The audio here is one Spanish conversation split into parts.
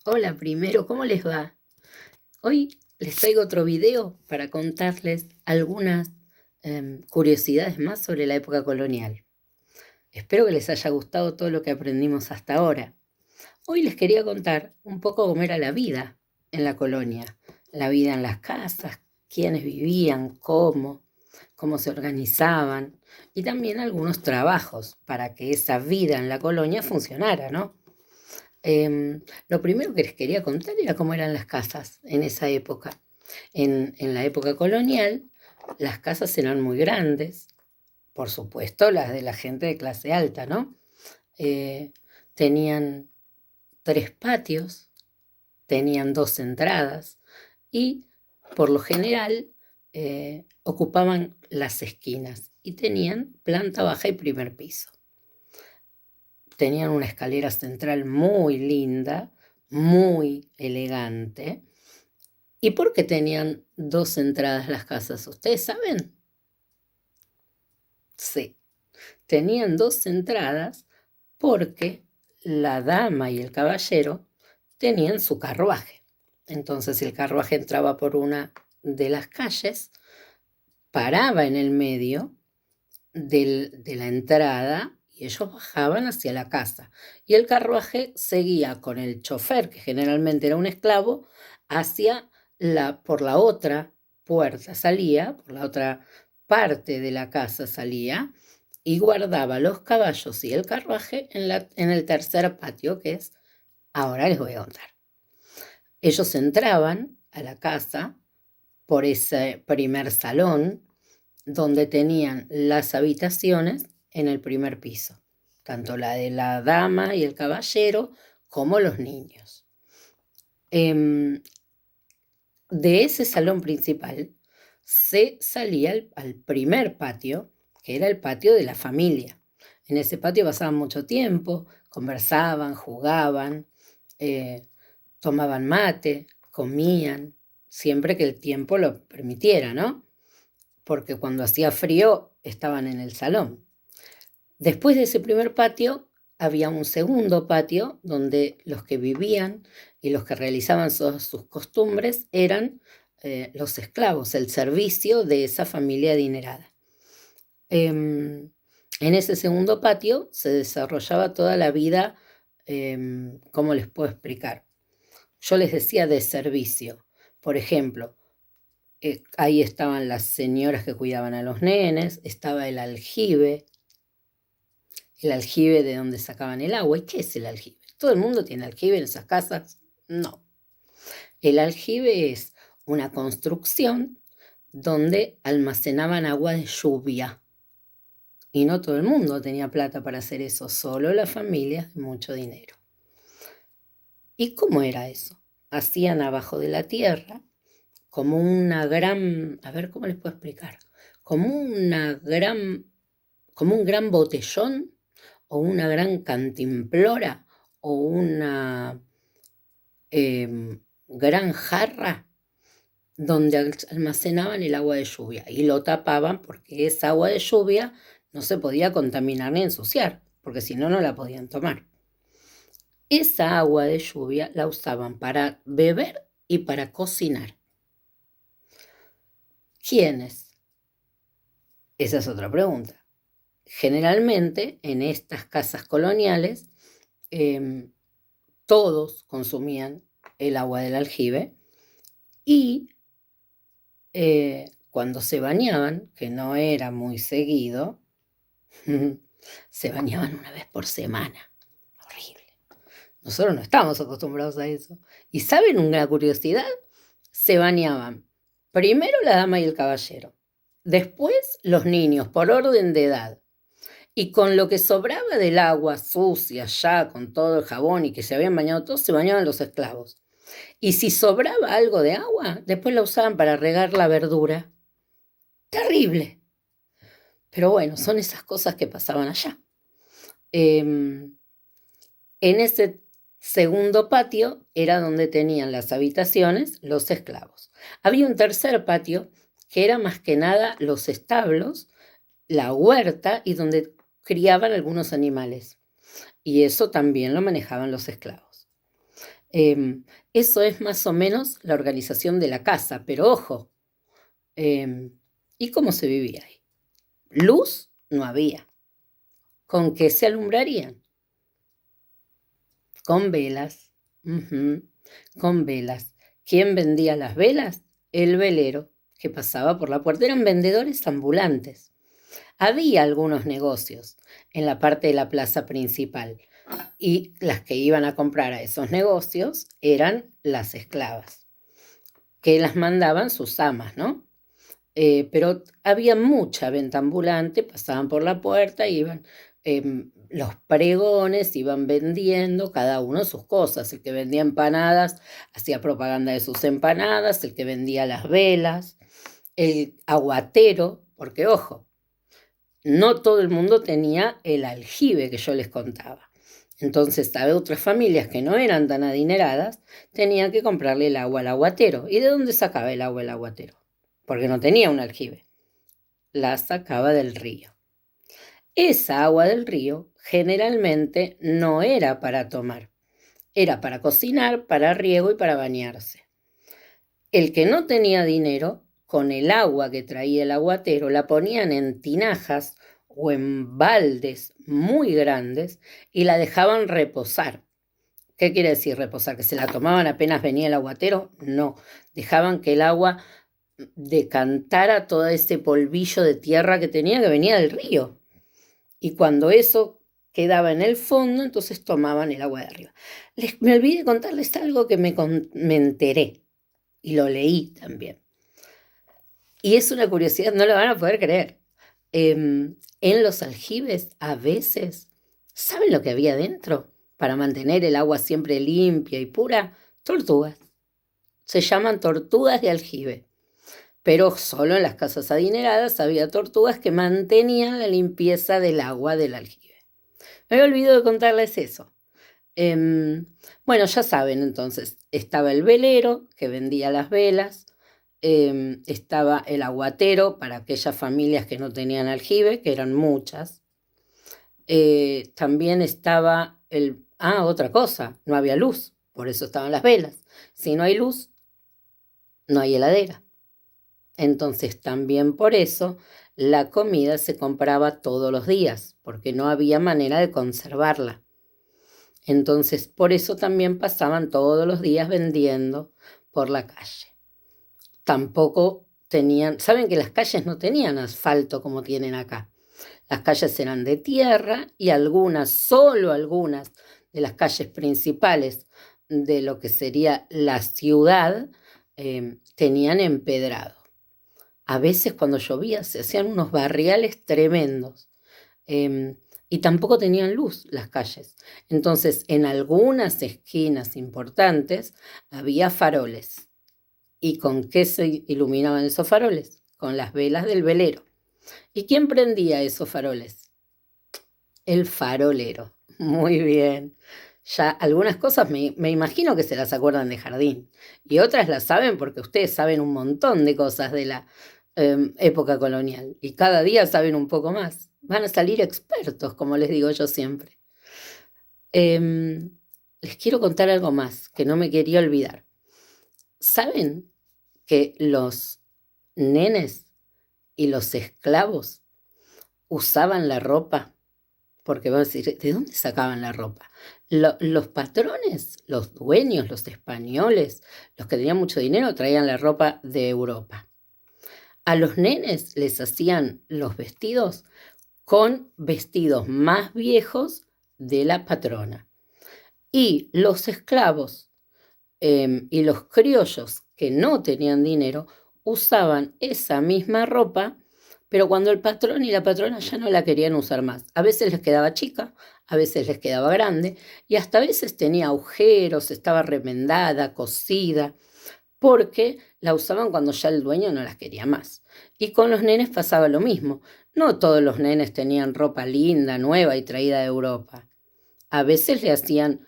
Hola, primero, ¿cómo les va? Hoy les traigo otro video para contarles algunas curiosidades más sobre la época colonial. Espero que les haya gustado todo lo que aprendimos hasta ahora. Hoy les quería contar un poco cómo era la vida en la colonia, la vida en las casas, quiénes vivían, cómo se organizaban y también algunos trabajos para que esa vida en la colonia funcionara, ¿no? Lo primero que les quería contar era cómo eran las casas en esa época. En la época colonial, las casas eran muy grandes, por supuesto, las de la gente de clase alta, ¿no? Eh, Tenían 3 patios, tenían 2 entradas y, por lo general, ocupaban las esquinas y tenían planta baja y primer piso. Tenían una escalera central muy linda, muy elegante. ¿Y por qué tenían 2 entradas las casas? ¿Ustedes saben? Sí, tenían 2 entradas porque la dama y el caballero tenían su carruaje. Entonces el carruaje entraba por una de las calles, paraba en el medio de la entrada y ellos bajaban hacia la casa. Y el carruaje seguía con el chofer, que generalmente era un esclavo, hacia por la otra puerta salía, por la otra parte de la casa salía, y guardaba los caballos y el carruaje en el tercer patio, que es, ahora les voy a contar. Ellos entraban a la casa por ese primer salón, donde tenían las habitaciones en el primer piso, tanto la de la dama y el caballero como los niños. De ese salón principal se salía al primer patio, que era el patio de la familia. En ese patio pasaban mucho tiempo, conversaban, jugaban, tomaban mate, comían, siempre que el tiempo lo permitiera, ¿no? Porque cuando hacía frío estaban en el salón. Después de ese primer patio había un segundo patio donde los que vivían y los que realizaban sus costumbres eran los esclavos, el servicio de esa familia adinerada. En ese segundo patio se desarrollaba toda la vida, ¿cómo les puedo explicar? Yo les decía de servicio. Por ejemplo, ahí estaban las señoras que cuidaban a los nenes, estaba el aljibe de donde sacaban el agua. ¿Y qué es el aljibe? ¿Todo el mundo tiene aljibe en esas casas? No. El aljibe es una construcción donde almacenaban agua de lluvia. Y no todo el mundo tenía plata para hacer eso, solo las familias de mucho dinero. ¿Y cómo era eso? Hacían abajo de la tierra como una gran, a ver cómo les puedo explicar, como un gran botellón o una gran cantimplora o una gran jarra donde almacenaban el agua de lluvia y lo tapaban porque esa agua de lluvia no se podía contaminar ni ensuciar, porque si no, no la podían tomar. Esa agua de lluvia la usaban para beber y para cocinar. ¿Quiénes? Esa es otra pregunta. Generalmente en estas casas coloniales todos consumían el agua del aljibe y cuando se bañaban, que no era muy seguido, se bañaban una vez por semana. Horrible. Nosotros no estamos acostumbrados a eso. ¿Y saben una curiosidad? Se bañaban primero la dama y el caballero, después los niños por orden de edad. Y con lo que sobraba del agua sucia, ya con todo el jabón y que se habían bañado todos, se bañaban los esclavos. Y si sobraba algo de agua, después la usaban para regar la verdura. Terrible. Pero bueno, son esas cosas que pasaban allá. En ese segundo patio era donde tenían las habitaciones los esclavos. Había un tercer patio que era más que nada los establos, la huerta y donde criaban algunos animales. Y eso también lo manejaban los esclavos. Eso es más o menos la organización de la casa, pero ojo, ¿y cómo se vivía ahí? Luz no había. ¿Con qué se alumbrarían? Con velas. Con velas. ¿Quién vendía las velas? El velero, que pasaba por la puerta. Eran vendedores ambulantes. Había algunos negocios en la parte de la plaza principal y las que iban a comprar a esos negocios eran las esclavas, que las mandaban sus amas, ¿no? Pero había mucha venta ambulante, pasaban por la puerta, iban los pregones, iban vendiendo cada uno sus cosas. El que vendía empanadas hacía propaganda de sus empanadas, el que vendía las velas, el aguatero, porque ojo, no todo el mundo tenía el aljibe que yo les contaba. Entonces, a otras familias que no eran tan adineradas, tenían que comprarle el agua al aguatero. ¿Y de dónde sacaba el agua el aguatero? Porque no tenía un aljibe. La sacaba del río. Esa agua del río generalmente no era para tomar. Era para cocinar, para riego y para bañarse. El que no tenía dinero, con el agua que traía el aguatero, la ponían en tinajas o en baldes muy grandes y la dejaban reposar. ¿Qué quiere decir reposar? ¿Que se la tomaban apenas venía el aguatero? No, dejaban que el agua decantara todo ese polvillo de tierra que tenía, que venía del río. Y cuando eso quedaba en el fondo, entonces tomaban el agua de arriba. Me olvidé contarles algo que me enteré y lo leí también. Y es una curiosidad, no lo van a poder creer. En los aljibes a veces, ¿saben lo que había dentro? Para mantener el agua siempre limpia y pura, tortugas. Se llaman tortugas de aljibe. Pero solo en las casas adineradas había tortugas que mantenían la limpieza del agua del aljibe. Me había olvidado de contarles eso. Bueno, ya saben entonces, estaba el velero que vendía las velas, estaba el aguatero para aquellas familias que no tenían aljibe, que eran muchas. También estaba otra cosa, no había luz, por eso estaban las velas. Si no hay luz, no hay heladera. Entonces también por eso la comida se compraba todos los días, porque no había manera de conservarla. Entonces por eso también pasaban todos los días vendiendo por la calle. Tampoco tenían, saben que las calles no tenían asfalto como tienen acá. Las calles eran de tierra y solo algunas de las calles principales de lo que sería la ciudad tenían empedrado. A veces cuando llovía se hacían unos barriales tremendos y tampoco tenían luz las calles. Entonces en algunas esquinas importantes había faroles. ¿Y con qué se iluminaban esos faroles? Con las velas del velero. ¿Y quién prendía esos faroles? El farolero. Muy bien. Ya algunas cosas me imagino que se las acuerdan de jardín y otras las saben porque ustedes saben un montón de cosas de la época colonial y cada día saben un poco más. Van a salir expertos, como les digo yo siempre. Les quiero contar algo más que no me quería olvidar. ¿Saben que los nenes y los esclavos usaban la ropa? Porque van a decir, ¿de dónde sacaban la ropa? Los patrones, los dueños, los españoles, los que tenían mucho dinero, traían la ropa de Europa. A los nenes les hacían los vestidos con vestidos más viejos de la patrona. Y los esclavos y los criollos que no tenían dinero usaban esa misma ropa, pero cuando el patrón y la patrona ya no la querían usar más. A veces les quedaba chica, a veces les quedaba grande y hasta a veces tenía agujeros, estaba remendada, cosida, porque la usaban cuando ya el dueño no las quería más. Y con los nenes pasaba lo mismo. No todos los nenes tenían ropa linda, nueva y traída de Europa. A veces le hacían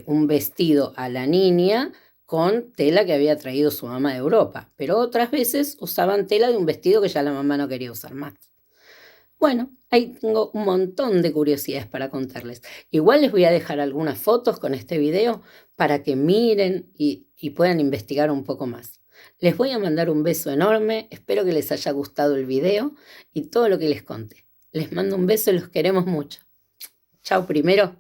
un vestido a la niña con tela que había traído su mamá de Europa, pero otras veces usaban tela de un vestido que ya la mamá no quería usar más. Bueno, ahí tengo un montón de curiosidades para contarles. Igual les voy a dejar algunas fotos con este video para que miren y puedan investigar un poco más. Les voy a mandar un beso enorme, espero que les haya gustado el video y todo lo que les conté. Les mando un beso y los queremos mucho. Chao primero.